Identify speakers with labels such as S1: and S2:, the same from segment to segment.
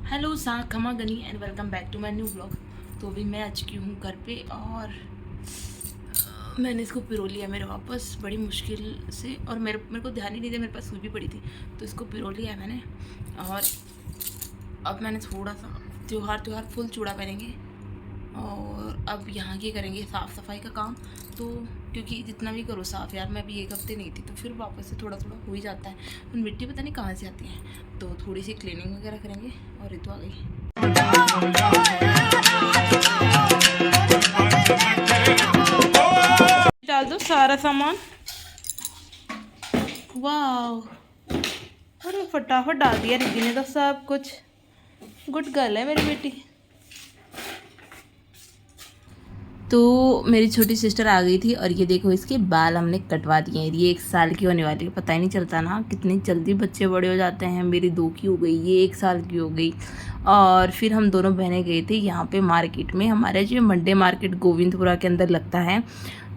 S1: Hello सा खमा गनी and welcome back to my new blog. तो अभी मैं आ चुकी हूँ घर पे और मैंने इसको पिरो लिया मेरे वापस बड़ी मुश्किल से। और मेरे को ध्यान ही नहीं दिया, मेरे पास सूई भी पड़ी थी तो इसको पिरो लिया है मैंने। और अब मैंने थोड़ा सा त्योहार फुल चूड़ा पहनेंगे और अब यहाँ की करेंगे साफ़ सफाई का काम। तो क्योंकि जितना भी करो साफ़ यार, मैं अभी एक हफ्ते नहीं थी तो फिर वापस से थोड़ा थोड़ा हो ही जाता है। तो मिट्टी पता नहीं कहाँ से आती है, तो थोड़ी सी क्लीनिंग वगैरह करेंगे। और ऋतु आ गई। डाल दो सारा सामान। वाह, अरे फटाफट डाल दिया रिद्धि ने तो सब कुछ। गुड गर्ल है मेरी बेटी। तो मेरी छोटी सिस्टर आ गई थी और ये देखो इसके बाल हमने कटवा दिए हैं। ये 1 साल की होने वाली है, पता ही नहीं चलता ना कितनी जल्दी बच्चे बड़े हो जाते हैं। मेरी 2 की हो गई, ये 1 साल की हो गई। और फिर हम दोनों बहनें गए थे यहाँ पे मार्केट में। हमारे जो मंडे मार्केट गोविंदपुरा के अंदर लगता है,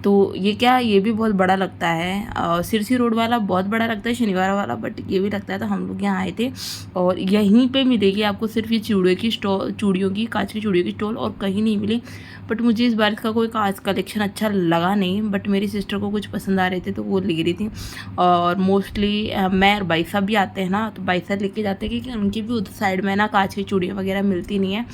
S1: तो ये भी बहुत बड़ा लगता है। सिरसी रोड वाला बहुत बड़ा लगता है, शनिवार वाला, बट ये भी लगता है। तो हम लोग यहाँ आए थे और यहीं पे मिलेगी आपको सिर्फ ये चूड़ियों की कांच की चूड़ियों की स्टॉल, और कहीं नहीं मिली। बट मुझे इस बार का कोई खास कलेक्शन अच्छा लगा नहीं, बट मेरी सिस्टर को कुछ पसंद आ रहे थे तो वो ले रही थी। और मोस्टली मैं और भाई साहब भी आते हैं ना, तो भाई साहब लेके जाते हैं क्योंकि उनकी भी उधर साइड में ना कांच की चूड़ियाँ वगैरह मिलती नहीं है।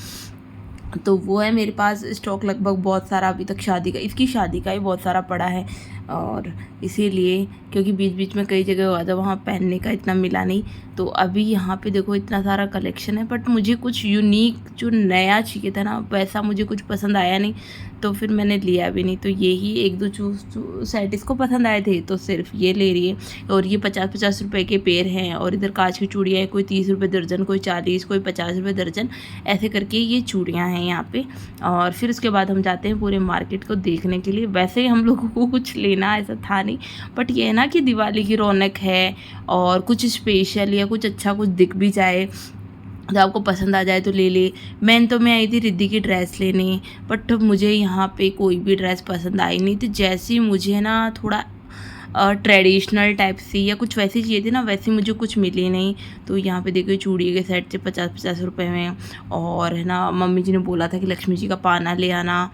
S1: तो वो है मेरे पास स्टॉक लगभग बहुत सारा अभी तक इसकी शादी का ही बहुत सारा पड़ा है। और इसीलिए क्योंकि बीच बीच में कई जगह हुआ था वहाँ पहनने का इतना मिला नहीं, तो अभी यहाँ पे देखो इतना सारा कलेक्शन है। बट मुझे कुछ यूनिक जो नया चाहिए था ना, वैसा मुझे कुछ पसंद आया नहीं, तो फिर मैंने लिया भी नहीं। तो यही 1-2 सेट इसको पसंद आए थे तो सिर्फ ये ले रही है। और ये 50-50 रुपये के पेड़ हैं। और इधर कांच की चूड़ियाँ हैं, कोई 30 रुपये दर्जन, कोई 40, कोई 50 रुपये दर्जन, ऐसे करके ये चूड़ियाँ हैं यहाँ पे। और फिर उसके बाद हम जाते हैं पूरे मार्केट को देखने के लिए। वैसे ही हम लोगों को कुछ लेना ऐसा था नहीं, बट ये है ना कि दिवाली की रौनक है और कुछ स्पेशल या कुछ अच्छा कुछ दिख भी जाए तो आपको पसंद आ जाए तो ले ले। मैं आई थी रिद्धि की ड्रेस लेने, बट मुझे यहाँ पे कोई भी ड्रेस पसंद आई नहीं। तो जैसी मुझे ना थोड़ा ट्रेडिशनल टाइप सी या कुछ वैसी चाहिए थी ना, वैसी मुझे कुछ मिली नहीं। तो यहाँ पे देखो चूड़ी के सेट से 50-50 रुपये में। और है ना, मम्मी जी ने बोला था कि लक्ष्मी जी का पाना ले आना,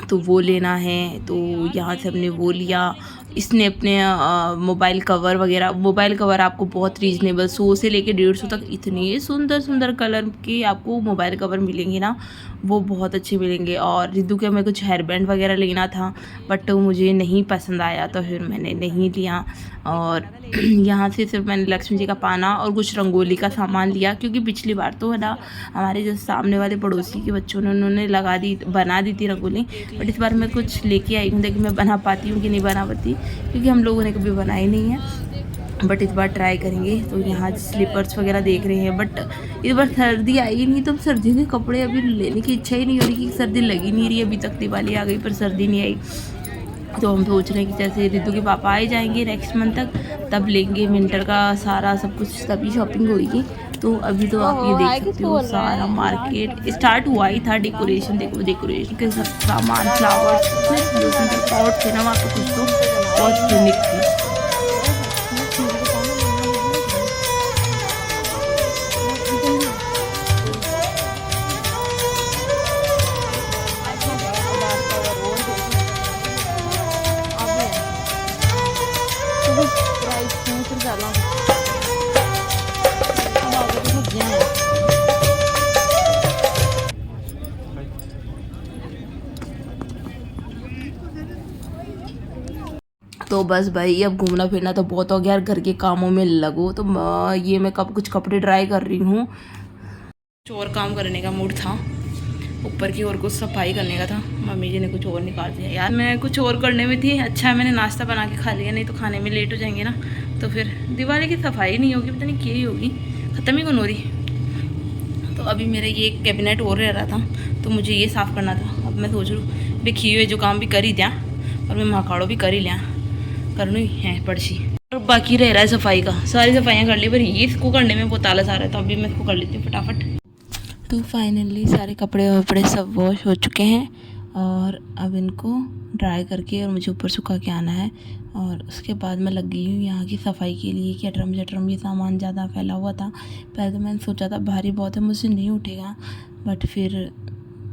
S1: तो वो लेना है। तो यहाँ से हमने वो लिया। इसने अपने मोबाइल कवर आपको बहुत रीजनेबल 100 से लेके 150 तक इतने सुंदर सुंदर कलर के आपको मोबाइल कवर मिलेंगे ना, वो बहुत अच्छे मिलेंगे। और रिद्धू के हमें कुछ हेयर बैंड वगैरह लेना था, बट मुझे नहीं पसंद आया तो फिर मैंने नहीं लिया। और यहाँ से सिर्फ मैंने लक्ष्मी जी का पाना और कुछ रंगोली का सामान लिया, क्योंकि पिछली बार तो है ना हमारे जो सामने वाले पड़ोसी के बच्चों ने उन्होंने बना दी थी रंगोली। बट इस बार मैं कुछ लेके आई हूँ, देखिए मैं बना पाती हूँ कि नहीं बना पाती, क्योंकि हम लोगों ने कभी बनाई नहीं है। बट इस बार ट्राई करेंगे। तो यहाँ स्लीपर्स वगैरह देख रहे हैं, बट इस बार सर्दी आई नहीं, तो सर्दी के कपड़े अभी लेने की इच्छा ही नहीं हो रही, कि सर्दी लगी नहीं रही। अभी तक दिवाली आ गई पर सर्दी नहीं आई। तो हम सोच रहे हैं कि जैसे रिद्धू के पापा आ जाएंगे नेक्स्ट मंथ तक, तब लेंगे विंटर का सारा सब कुछ, तभी शॉपिंग होगी। तो अभी तो आप ये देख सकते हो सारा मार्केट स्टार्ट हुआ ही था। डेकोरेशन देखो, डेकोरेशन के सब सामान, फ्लावर्स, पॉट थे ना वहाँ पे, कुछ तो बहुत यूनिक थे। तो बस भाई अब घूमना फिरना तो बहुत हो गया यार, घर के कामों में लगो। तो ये मैं कुछ कपड़े ट्राई कर रही हूँ। कुछ और काम करने का मूड था, ऊपर की ओर कुछ सफाई करने का था। मम्मी जी ने कुछ और निकाल दिया यार, मैं कुछ और करने में थी। अच्छा मैंने नाश्ता बना के खा लिया, नहीं तो खाने में लेट हो जाएंगे ना, तो फिर दिवाली की सफाई नहीं होगी, पता नहीं क्या ही होगी, ख़त्म ही कौन हो रही। तो अभी मेरा ये कैबिनेट और रह रहा था, तो मुझे ये साफ़ करना था। अब मैं सोच रही हूँ देखिए हुए जो काम भी कर ही दिया, और मैं महाकाड़ो भी कर ही लिया, करनी है पड़सी। और बाकी रह रहा है सफाई का, सारी सफाइयाँ कर ली, पर ये इसको करने में बहुत आलस आ रहा है, तो अभी मैं इसको कर लेती हूँ फटाफट। तो फाइनली सारे कपड़े वपड़े सब वॉश हो चुके हैं, और अब इनको ड्राई करके और मुझे ऊपर सुखा के आना है। और उसके बाद मैं लग गई हूँ यहाँ की सफाई के लिए कि अटरम जटरम ये सामान ज़्यादा फैला हुआ था। पहले तो मैंने सोचा था भारी बहुत है, मुझसे नहीं उठेगा, बट फिर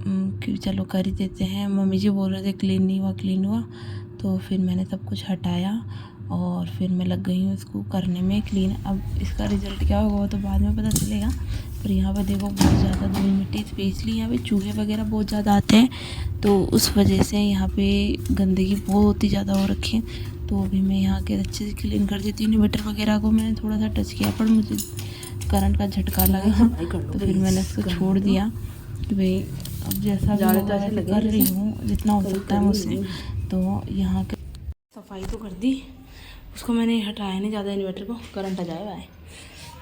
S1: कि चलो कर ही देते हैं। मम्मी जी बोल रहे थे क्लीन नहीं हुआ क्लीन हुआ, तो फिर मैंने सब कुछ हटाया और फिर मैं लग गई हूँ इसको करने में क्लीन। अब इसका रिज़ल्ट क्या होगा वो तो बाद में पता चलेगा। पर यहाँ पर देखो बहुत ज़्यादा धूल मिट्टी, स्पेशली यहाँ पे चूहे वगैरह बहुत ज़्यादा आते हैं, तो उस वजह से यहाँ पे गंदगी बहुत ही ज़्यादा हो रखी है। तो अभी मैं यहाँ के अच्छे से क्लीन कर देती हूँ। इन्वर्टर वगैरह को मैंने थोड़ा सा टच किया पर मुझे करंट का झटका लगा, तो फिर मैंने इसको छोड़ दिया कि भाई अब जैसा भी होगा वैसे कर रही हूँ जितना हो सकता है मुझसे। तो यहाँ के सफाई तो कर दी, उसको मैंने हटाया नहीं ज़्यादा, इन्वर्टर को करंट आ जाएगा।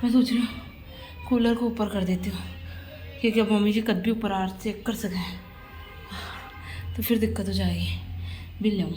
S1: मैं सोच रही हूँ कूलर को ऊपर कर देती हूँ क्योंकि अब मम्मी जी कद भी ऊपर आ चेक कर सकें, तो फिर दिक्कत हो जाएगी बिल लूँ।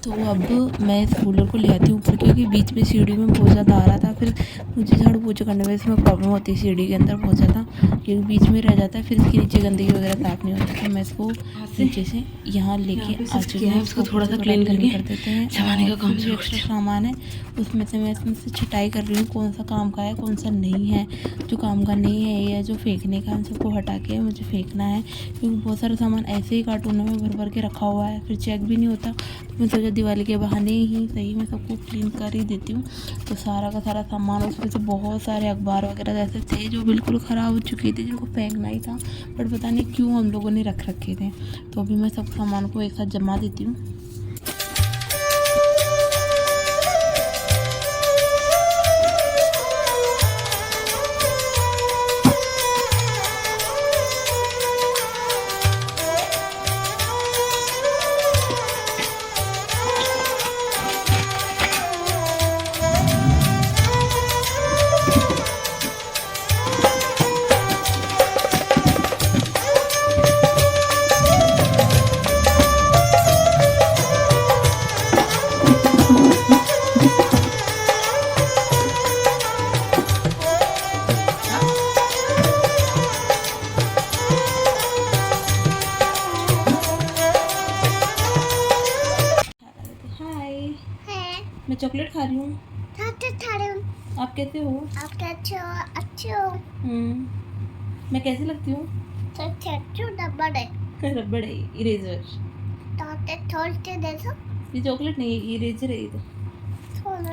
S1: तो अब मैं इस कूलर को ले आती हूँ ऊपर क्योंकि बीच में सीढ़ी में बहुत ज़्यादा आ रहा था, फिर मुझे झाड़ू पोछा करने में इसमें प्रॉब्लम होती है सीढ़ी के अंदर बहुत ज़्यादा, क्योंकि बीच में रह जाता है, फिर इसके नीचे गंदगी वगैरह साफ नहीं होती। तो मैं इसको नीचे से यहाँ लेके आ चुकी हूँ, उसको थोड़ा सा क्लीन करके कर देते हैं। जमाने का काम जो एक्स्ट्रा सामान है उसमें से मैं इसमें से छटाई कर रही हूँ, कौन सा काम का है कौन सा नहीं है। जो काम का नहीं है या जो फेंकने का, उन सबको हटा के मुझे फेंकना है, क्योंकि बहुत सारा सामान ऐसे ही कार्टूनों में भर भर के रखा हुआ है, फिर चेक भी नहीं होता। तो मैं सोचा दिवाली के बहाने ही सही मैं सबको क्लीन कर ही देती हूँ। तो सारा का सारा सामान, उसमें से बहुत सारे अखबार वगैरह जैसे थे जो बिल्कुल ख़राब हो चुके थे, जिनको फेंकना ही था, बट पता नहीं क्यों हम लोगों ने रख रखे थे। तो अभी मैं सब सामान को एक साथ जमा देती हूँ। मैं चॉकलेट खा रही हूँ। आप कैसे हो?
S2: अच्छे हो।
S1: मैं कैसे लगती हूँ? रबड़ है, इरेजर। ये चॉकलेट नहीं है, इरेजर है ये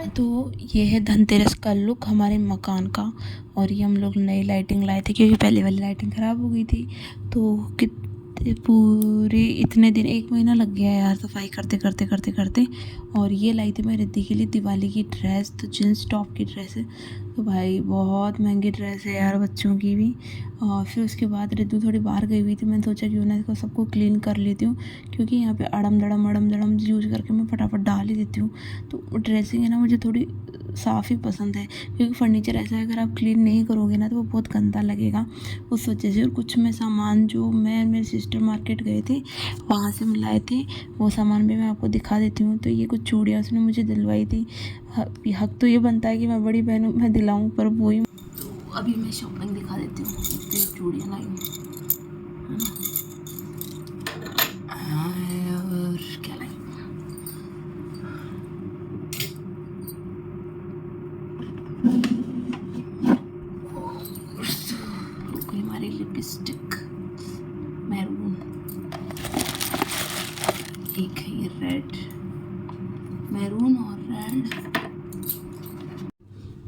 S1: तो ये है धनतेरस का लुक हमारे मकान का। और ये हम लोग नई लाइटिंग लाए थे क्योंकि पहले वाली लाइटिंग ख़राब हो गई थी। तो पूरे इतने दिन 1 महीना लग गया यार सफाई करते करते करते करते। और ये लाई थी मैं रिद्धि के लिए दिवाली की ड्रेस, तो जींस टॉप की ड्रेस है। तो भाई बहुत महंगी ड्रेस है यार बच्चों की भी। और फिर उसके बाद रिद्धि थोड़ी बाहर गई हुई थी, मैंने सोचा क्यों ना इसको सबको क्लीन कर लेती हूँ, क्योंकि यहाँ पे अड़म दड़म यूज़ करके मैं फटाफट डाल ही देती हूँ। तो ड्रेसिंग है ना मुझे थोड़ी साफ़ ही पसंद है, क्योंकि फर्नीचर ऐसा है अगर आप क्लीन नहीं करोगे ना तो वो बहुत गंदा लगेगा उस वजह से। और कुछ में सामान जो मैं मेरे सिस्टर मार्केट गए थे वहाँ से मैं लाए थे, वो सामान भी मैं आपको दिखा देती हूँ। तो ये कुछ चूड़ियाँ उसने मुझे दिलवाई थी। हक तो ये बनता है कि मैं बड़ी बहन हूँ, मैं दिलाऊँ, पर वही। तो अभी मैं शॉपिंग दिखा देती हूँ। इतनी चूड़ियाँ लाई हूँ, है ना। और क्या लाई, हमारी लिपस्टिक मैरून, एक है ये रेड, मैरून और रेड।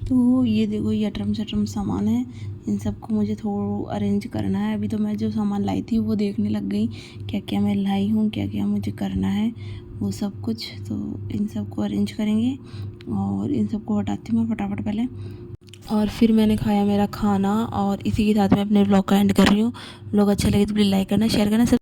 S1: तो ये देखो ये अटरम शटरम सामान है, इन सबको मुझे थोड़ा अरेंज करना है। अभी तो मैं जो सामान लाई थी वो देखने लग गई क्या क्या मैं लाई हूँ, क्या क्या मुझे करना है वो सब कुछ। तो इन सबको अरेंज करेंगे और इन सबको हटाती हूँ मैं फटाफट पहले। और फिर मैंने खाया मेरा खाना और इसी के साथ मैं अपने व्लॉग का एंड कर रही हूँ। व्लॉग अच्छा लगे तो प्लीज़ लाइक करना, शेयर करना।